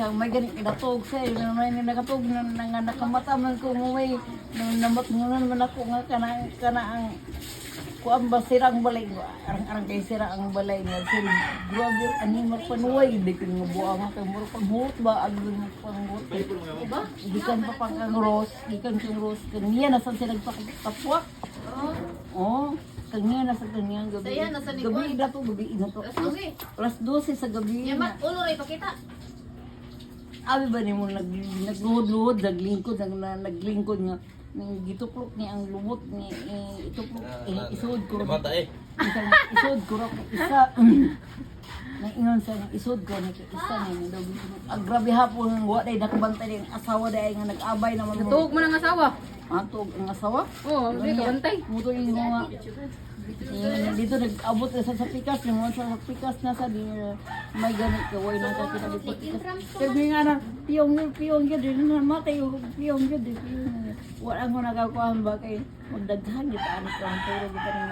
siya, may ganit kinatog siya, may nakatog na nakamata man ko may namat mo naman ako nga kana ang kuan ba sirang balay, arang kay sira ang balay nga sila. Grabe, animal panuway, di ko nga buang kay muro panghut ba, agad mo panghut. Diba? Gikan pa pang kang rose, gikan kang rose, kaniya nasan sila nagpakapwak. Oh. Kanya nasa kanyang gabi. Saya, nasa likod. Gabi na to, gabi na to. Alas 12 sa gabi na. Yaman, ulo rin pakita. Abi ba ni mo nagluhod-luhod, naglingkod, naglingkod nga. Nang gituklok niya ang lubot ni ituklok, isuod ko. Isuod ko rin isa. Nang ingon sa isuod ko ni isa ni ang grabe hapon wa day nakabantay ang asawa day nga nag-abay naman mo. Natuog mo ng asawa. Atog ang asawa? Oo, hindi ka bantay. Muto yung mga dito nag-abot na sa pikas, yung mga sa pikas na sa di may ganit ka, way na sa kinabit sa pikas. Sabi nga na, piyong yun, din na matay yung piyong yun, wala ko nagkakuhan ba kay magdaghan, kita anak ko ang puro kita rin.